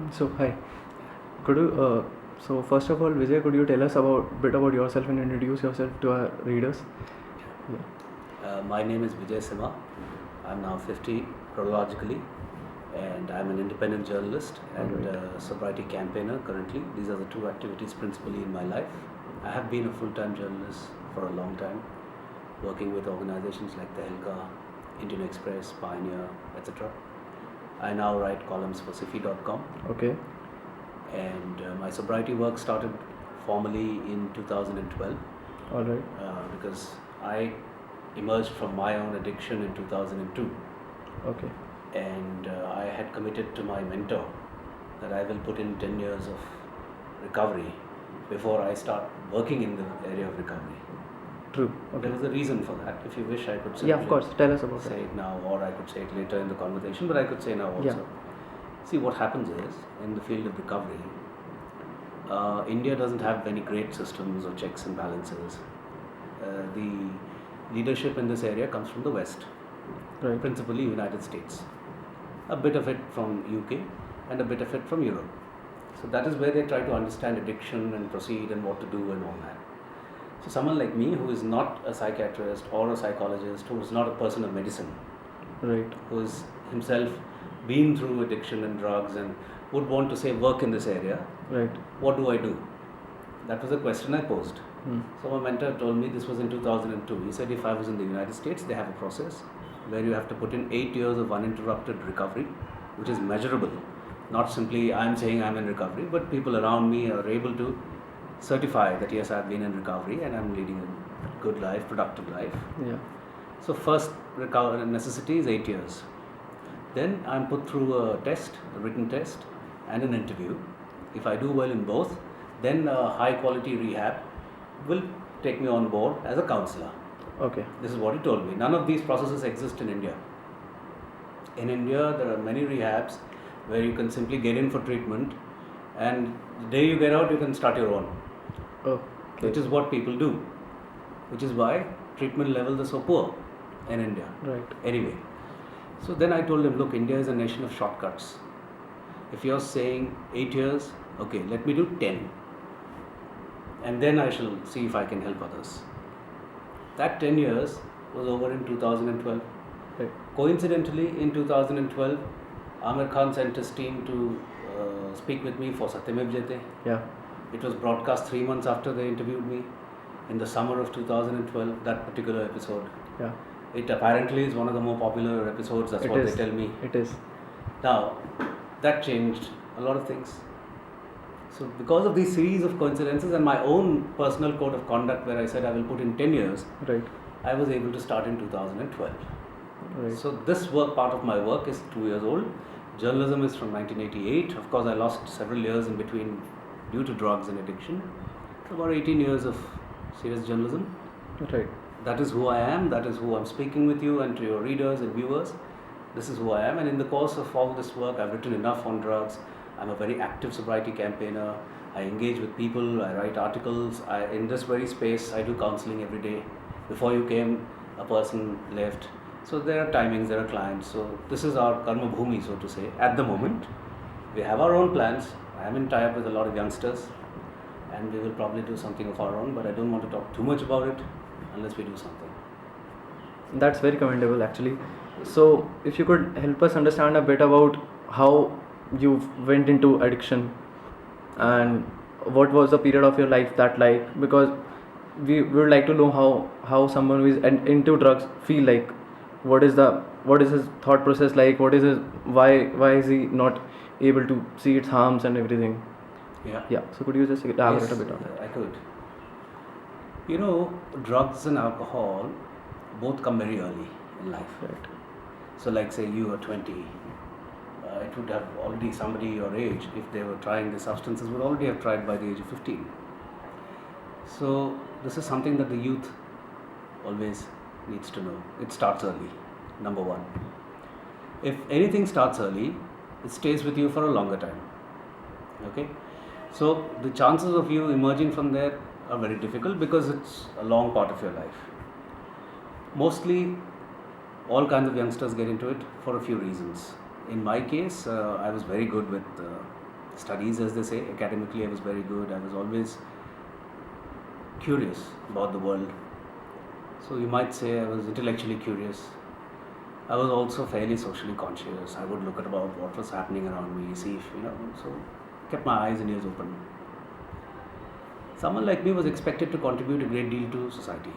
So hi, could you so first of all, Vijay, could you tell us about bit about yourself and introduce yourself to our readers? Yeah. My name is Vijay Simha. I'm now 50 chronologically, and I'm an independent journalist and Alright. sobriety campaigner currently. These are the two activities principally in my life. I have been a full-time journalist for a long time, working with organizations like the Helga, Indian Express, Pioneer, etc. I now write columns for Sifi.com, Okay. and my sobriety work started formally in 2012 Alright. because I emerged from my own addiction in 2002, Okay. and I had committed to my mentor that I will put in 10 years of recovery before I start working in the area of recovery. True. There Okay. was a reason for that. If you wish, I could Yeah, of course. Tell us about say it. it now, or I could say it later in the conversation, but I could say now also. Yeah. See, what happens is, in the field of recovery, India doesn't have any great systems or checks and balances. The leadership in this area comes from the West, Right. principally United States. A bit of it from UK and a bit of it from Europe. So that is where they try to understand addiction and proceed and what to do and all that. So someone like me, who is not a psychiatrist or a psychologist, who is not a person of medicine, Right. who is himself been through addiction and drugs and would want to say work in this area, Right. what do I do? That was the question I posed. Hmm. So my mentor told me, this was in 2002. He said if I was in the United States, they have a process where you have to put in 8 years of uninterrupted recovery, which is measurable. Not simply I'm saying I'm in recovery, but people around me are able to certify that yes, I've been in recovery and I'm leading a good life, productive life. Yeah. So first necessity is 8 years. Then I'm put through a test, a written test, and an interview. If I do well in both, then a high quality rehab will take me on board as a counselor. Okay. This is what he told me. None of these processes exist in India. In India, there are many rehabs where you can simply get in for treatment, and the day you get out, you can start your own, Oh. which is what people do, which is why treatment levels are so poor in India. Right. Anyway, so then I told him, look, India is a nation of shortcuts. If you're saying 8 years, okay, let me do 10. And then I shall see if I can help others. That 10 years was over in 2012. Right. Coincidentally, in 2012, Amir Khan sent his team to speak with me for Satyamev Jayate. Yeah. It was broadcast 3 months after they interviewed me in the summer of 2012, that particular episode. Yeah. It apparently is one of the more popular episodes, that's It what is. they tell me. It is. Now, that changed a lot of things. So, because of these series of coincidences and my own personal code of conduct where I said I will put in 10 years, Right. I was able to start in 2012. Right. So, this work, part of my work, is 2 years old. Journalism is from 1988. Of course, I lost several years in between due to drugs and addiction. So about 18 years of serious journalism. Right. That is who I am, that is who I'm speaking with you and to your readers and viewers. This is who I am, and in the course of all this work, I've written enough on drugs. I'm a very active sobriety campaigner. I engage with people, I write articles. In this very space, I do counseling every day. Before you came, a person left. So there are timings, there are clients. So this is our karma bhumi, so to say, at the moment. We have our own plans. I am in tie-up with a lot of youngsters, and we will probably do something of our own, but I don't want to talk too much about it unless we do something. That's very commendable, actually. So, if you could help us understand a bit about how you went into addiction and what was the period of your life that like, because we would like to know how someone who is into drugs feel like. What is his thought process like? What is his why is he not able to see its harms and everything? Yeah. Yeah. So could you just elaborate Yes, a bit on that? I could. You know, drugs and alcohol both come very early in life. Right. So, like, say you are 20, it would have already somebody your age, if they were trying the substances, would already have tried by the age of 15. So, this is something that the youth always needs to know. It starts early, number one. If anything starts early, it stays with you for a longer time. Okay? So, the chances of you emerging from there are very difficult because it's a long part of your life. Mostly, all kinds of youngsters get into it for a few reasons. In my case, I was very good with studies, as they say. Academically, I was very good. I was always curious about the world. So you might say I was intellectually curious. I was also fairly socially conscious. I would look at about what was happening around me, see if, so kept my eyes and ears open. Someone like me was expected to contribute a great deal to society.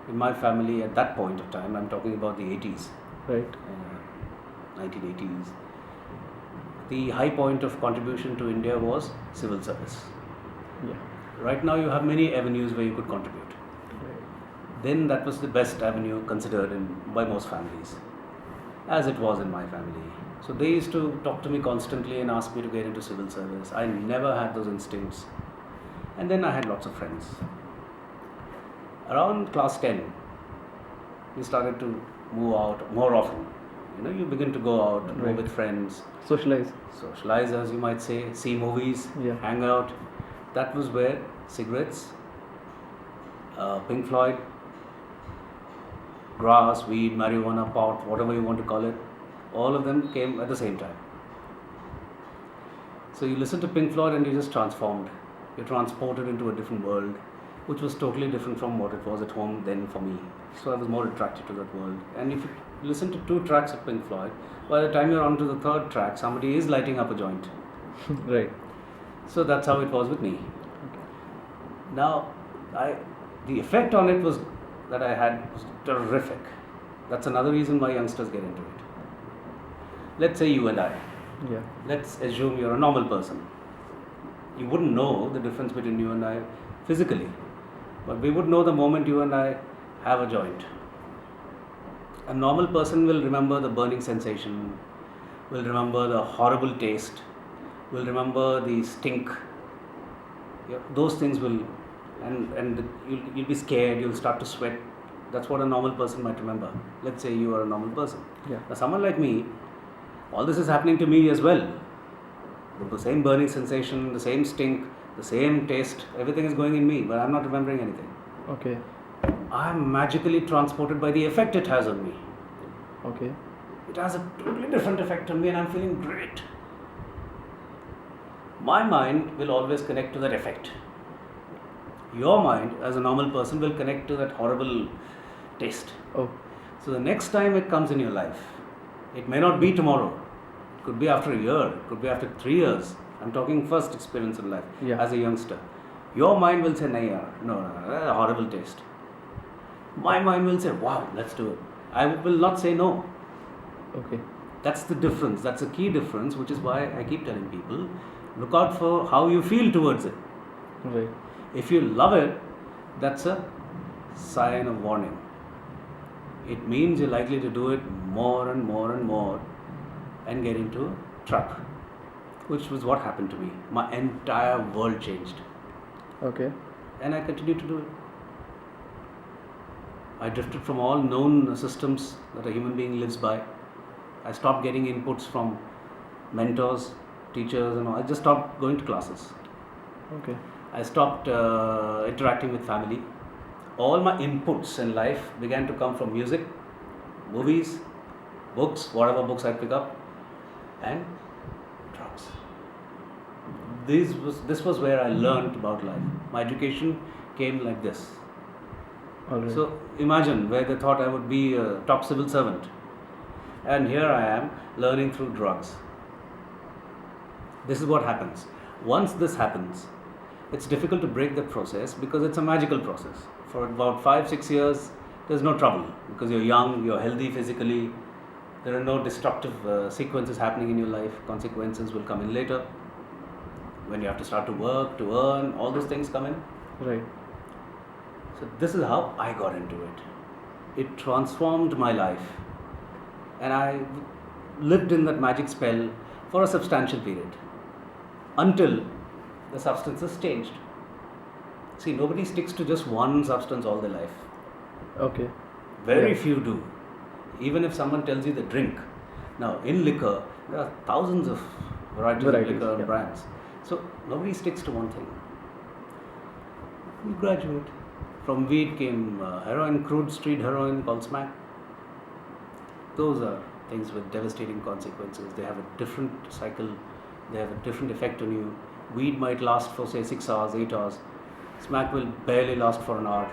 In my family at that point of time, I'm talking about the 80s, Right. 1980s, the high point of contribution to India was civil service. Yeah. Right now you have many avenues where you could contribute. Right. Then that was the best avenue considered by most families, as it was in my family. So they used to talk to me constantly and ask me to get into civil service. I never had those instincts. And then I had lots of friends. Around class 10, we started to move out more often. You begin to go out, go Right. with friends, Socialize. socialize, as you might say, see movies, Yeah. hang out. That was where cigarettes, Pink Floyd, grass, weed, marijuana, pot, whatever you want to call it, all of them came at the same time. So you listen to Pink Floyd and you're just transformed. You're transported into a different world, which was totally different from what it was at home then for me. So I was more attracted to that world. And if you listen to 2 tracks of Pink Floyd, by the time you're on to the 3rd track, somebody is lighting up a joint. Right. So that's how it was with me. Okay. Now, the effect on it was that I had was terrific. That's another reason why youngsters get into it. Let's say you and I. Yeah. Let's assume you're a normal person. You wouldn't know the difference between you and I physically, but we would know the moment you and I have a joint. A normal person will remember the burning sensation, will remember the horrible taste, will remember the stink. Yeah, those things will, and you'll be scared, you'll start to sweat. That's what a normal person might remember. Let's say you are a normal person. Yeah. Now, someone like me, all this is happening to me as well. The same burning sensation, the same stink, the same taste, everything is going in me, but I'm not remembering anything. Okay. I'm magically transported by the effect it has on me. Okay. It has a totally different effect on me and I'm feeling great. My mind will always connect to that effect. Your mind, as a normal person, will connect to that horrible taste. Oh. So the next time it comes in your life, it may not be tomorrow. It could be after a year, it could be after 3 years. I'm talking first experience in life, Yeah. as a youngster. Your mind will say, no, that's a horrible taste. My mind will say, wow, let's do it. I will not say no. Okay. That's the difference. That's a key difference, which is why I keep telling people, look out for how you feel towards it. Right. If you love it, that's a sign of warning. It means you're likely to do it more and more and more and get into a trap, which was what happened to me. My entire world changed Okay. and I continued to do it. I drifted from all known systems that a human being lives by. I stopped getting inputs from mentors, teachers and all. I just stopped going to classes. Okay. I stopped interacting with family. All my inputs in life began to come from music, movies, books, whatever books I pick up, and drugs. This was where I learned about life. My education came like this. All right. So imagine where they thought I would be a top civil servant, and here I am learning through drugs. This is what happens. Once this happens, it's difficult to break that process because it's a magical process. For about 5-6 years, there's no trouble because you're young, you're healthy physically. There are no destructive sequences happening in your life. Consequences will come in later. When you have to start to work, to earn, all those things come in. Right. So this is how I got into it. It transformed my life. And I lived in that magic spell for a substantial period. Until the substances changed. See, nobody sticks to just one substance all their life. Okay. Very Yeah. few do. Even if someone tells you they drink. Now, in liquor, there are thousands of varieties of liquor and yeah. brands. So, nobody sticks to one thing. You graduate. From weed came heroin, crude street heroin called smack. Those are things with devastating consequences. They have a different cycle They have a different effect on you. Weed might last for say 6 hours, 8 hours. Smack will barely last for an hour,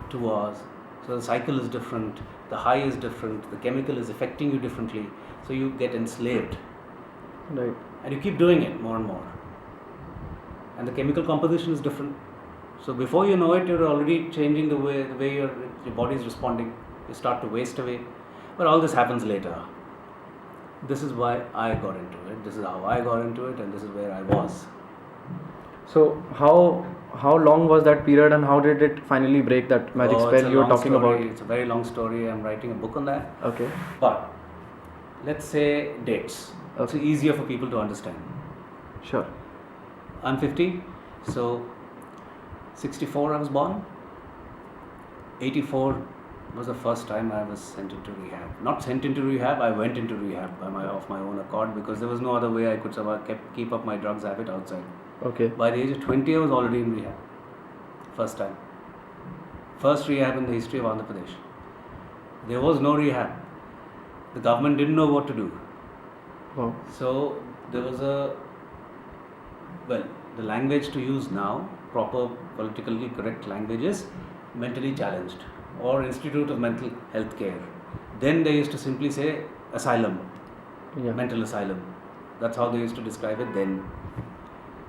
2 hours. So the cycle is different, the high is different, the chemical is affecting you differently. So you get enslaved. Right. And you keep doing it more and more. And the chemical composition is different. So before you know it, you're already changing the way your body is responding. You start to waste away. But all this happens later. This is why I got into it. This is how I got into it, and this is where I was. So how long was that period, and how did it finally break that magic It's spell a you were long talking story. about? It's a very long story. I'm writing a book on that. Okay. But let's say dates. It's Okay. easier for people to understand. Sure. I'm 50, so 64 I was born. 84 was the first time I was sent into rehab. Not sent into rehab, I went into rehab of my own accord, because there was no other way I could keep up my drugs habit outside. Okay. By the age of 20, I was already in rehab. First time. First rehab in the history of Andhra Pradesh. There was no rehab. The government didn't know what to do. Wow. So there was the language to use now, proper politically correct language, is mentally challenged or Institute of Mental Health Care. Then they used to simply say asylum, Yeah. mental asylum. That's how they used to describe it then.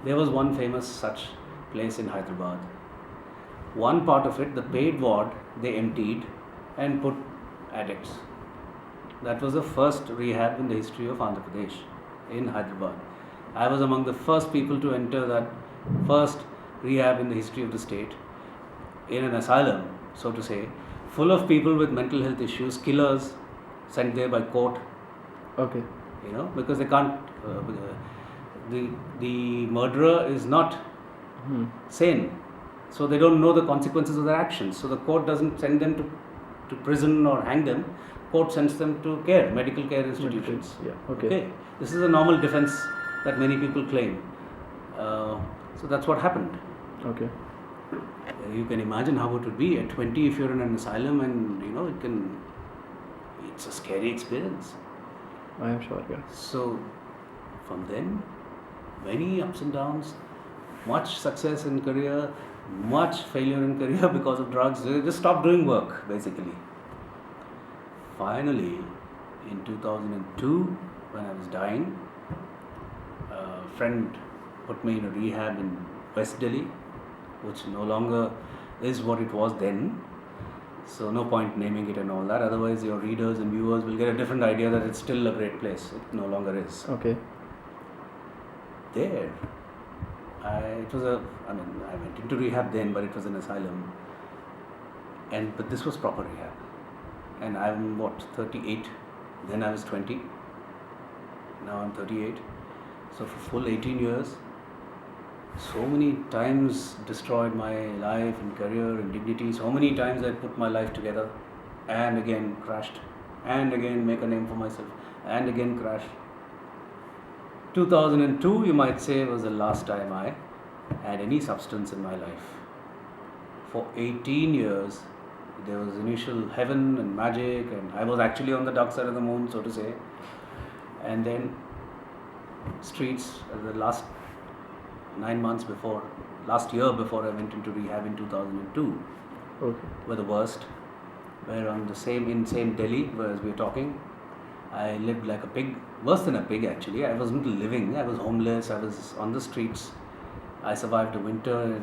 There was one famous such place in Hyderabad. One part of it, the paid ward, they emptied and put addicts. That was the first rehab in the history of Andhra Pradesh, in Hyderabad. I was among the first people to enter that first rehab in the history of the state, in an asylum, so to say, full of people with mental health issues, killers sent there by court, Okay. because they can't. The murderer is not Hmm. sane, so they don't know the consequences of their actions. So the court doesn't send them to prison or hang them. Court sends them to medical care institutions. Yeah. Okay. This is a normal defense that many people claim. So that's what happened. Okay. You can imagine how it would be at 20 if you're in an asylum, and it's a scary experience. I am sure. Yeah. So from then, many ups and downs, much success in career, much failure in career because of drugs. They just stopped doing work, basically. Finally, in 2002, when I was dying, a friend put me in a rehab in West Delhi, which no longer is what it was then. So no point naming it and all that. Otherwise, your readers and viewers will get a different idea that it's still a great place. It no longer is. Okay. There, I went into rehab then, but it was an asylum. But this was proper rehab. And I'm 38. Then I was 20. Now I'm 38. So for full 18 years, so many times destroyed my life and career and dignity. So many times I put my life together and again crashed, and again make a name for myself, and again crash. 2002, you might say, was the last time I had any substance in my life. For 18 years, there was initial heaven and magic, and I was actually on the dark side of the moon, so to say. And then streets, the last 9 months before, last year before I went into rehab in 2002, Okay. were the worst. Where in same Delhi, whereas we were talking, I lived like a pig, worse than a pig actually. I wasn't living, I was homeless, I was on the streets. I survived the winter,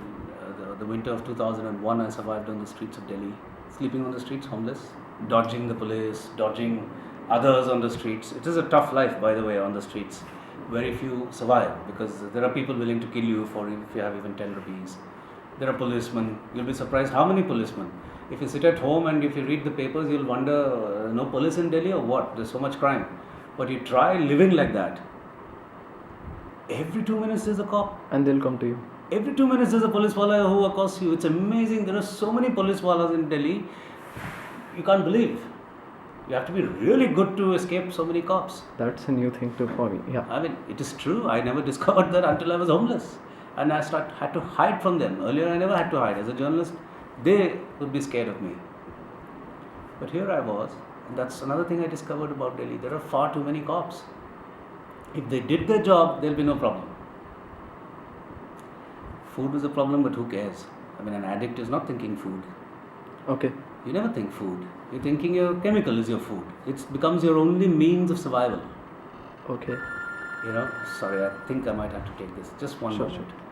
the winter of 2001, I survived on the streets of Delhi, sleeping on the streets, homeless, dodging the police, dodging others on the streets. It is a tough life, by the way, on the streets. Very few survive, because there are people willing to kill you if you have even 10 rupees. There are policemen. You'll be surprised how many policemen. If you sit at home and if you read the papers, you'll wonder, no police in Delhi or what? There's so much crime. But you try living like that. Every 2 minutes there's a cop. And they'll come to you. Every 2 minutes there's a police wala who accosts you. It's amazing. There are so many police walas in Delhi. You can't believe. You have to be really good to escape so many cops. That's a new thing for me. Yeah. I mean, it is true. I never discovered that until I was homeless. And I had to hide from them. Earlier, I never had to hide. As a journalist, they would be scared of me. But here I was. And that's another thing I discovered about Delhi. There are far too many cops. If they did their job, there'll be no problem. Food is a problem, but who cares? I mean, an addict is not thinking food. Okay. You never think food. You're thinking your chemical is your food. It becomes your only means of survival. Okay. Sorry, I think I might have to take this. Just one Sure, moment. sure.